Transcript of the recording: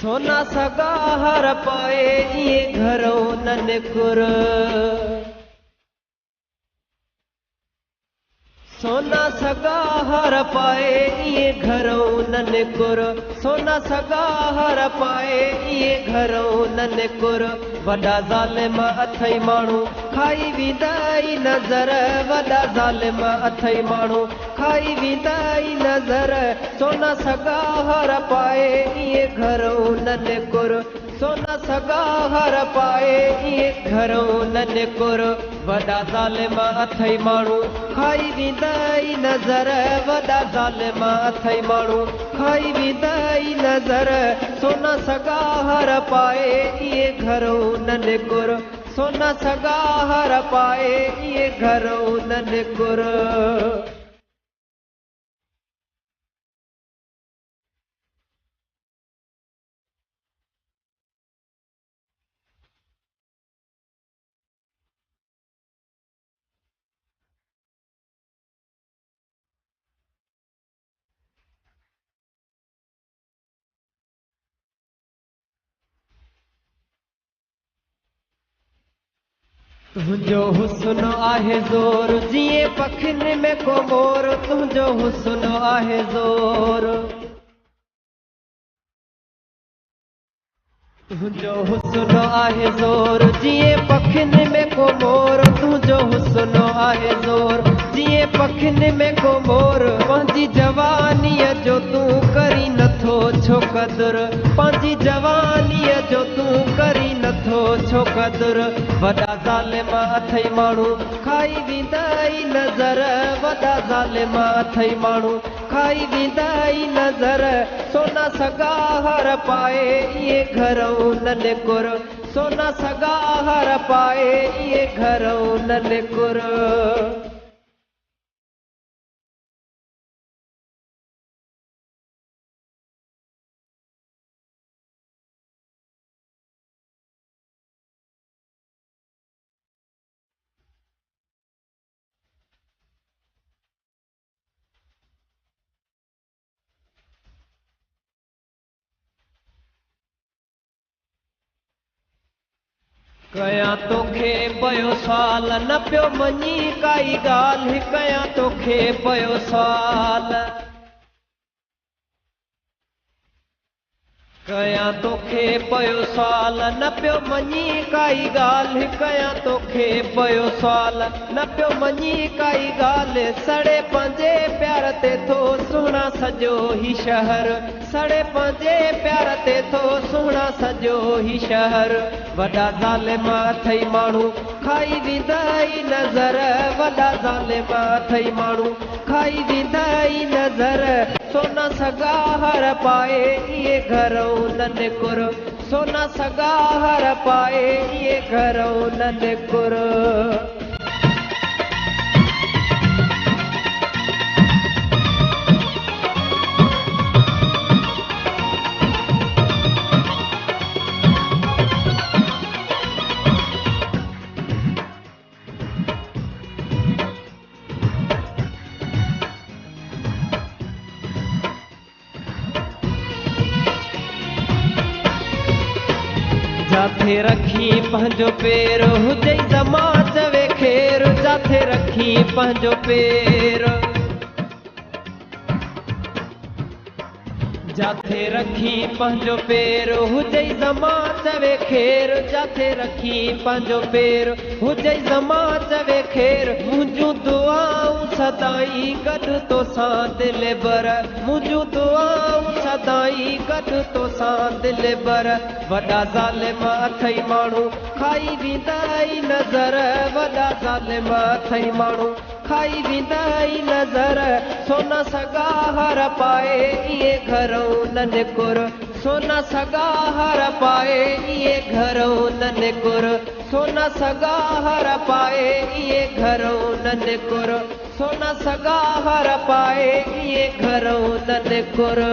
सोना सगा हर पाए ये घरों न निकुर सोना सगा हर पाए ये घरों न निकुर सोना सगा हर पाए ये घरों न निकुर वॾा ज़ालिम अथई माण्हू खाई वेंदाई नज़र वॾा ज़ालिम अथई माण्हू खाई वेंदाई नज़र सोना सगा हर पाए ये घरों न निकुर सोना सगा हर पाए ये घरों न निकुर वॾा ज़ालिम अथई माण्हू खाई वेंदाई नज़र वॾा ज़ालिम अथई माण्हू खाई वेंदाई नज़र सोना सगा हर पाए ये घरों न निकुर सोना सगा हर पाए ये घरों न निकुर तुझो हुस्न आहे ज़ोर जिए पखिन में को मोर तुझो हुस्न आहे ज़ोर तुझो हुस्न आहे ज़ोर जिए पखिन में को मोर तुझो हुस्न आहे ज़ोर जिए पखिन में को मोर पंहिंजी जवानीअ जो तूं करी नथो छो क़दुर पंहिंजी जवानीअ जो तूं करी नथो छो क़दुर वॾा ज़ालिम अथई माण्हू खाई वेंदाई नज़र वॾा ज़ालिम अथई माण्हू खाई वेंदाई नज़र सोना सगा हर पाए ये घरों न निकुर सोना सगा हर पाए ये घरों न निकुर कयां तोखे पयो साल न पियो मञी काई ॻाल्हि कयां तोखे पयो साल कयां तोखे पयो साल न पियो मञी काई ॻाल्हि कयां तोखे पयो साल न पियो मञी काई ॻाल्हि सड़े पंहिंजे प्यार ते थो सुहिणा सॼो ही शहर सड़े पंहिंजे प्यार ते थो सुहिणा सॼो ही शहर वॾा ज़ालिम अथई माण्हू खाई वेंदाई नज़र वॾा ज़ालिम अथई माण्हू खाई वेंदाई नज़र सोना सगा हर पाए ये घरों न निकुर सोना सगा हर पाए ये घरों न निकुर जाथे रखी पंहिंजो पेर हुजई ज़मा चवे खेर जाथे रखी पंहिंजो पेर जाथे रखी पंहिंजो पेर हुजई ज़मा चवे खेर जाथे रखी पंहिंजो पेर हुजई ज़मा चवे खेर मुंहिंजूं दुआऊं सदाई गॾु तोसां दिल बर मुंहिंजूं दुआऊं सदाई गॾु तोसां दिल बर वॾा ज़ालिम अथई माण्हू खाई वेंदाई नज़र वॾा ज़ालिम अथई माण्हू खाई वेंदाई नज़र सोना सगा हर पाए ये घरों न निकुर सोना सगा हर पाए ये घरों न निकुर सोना सगा हर पाए ये घरों न निकुर सोना सगा हर पाए ये घरों न निकुर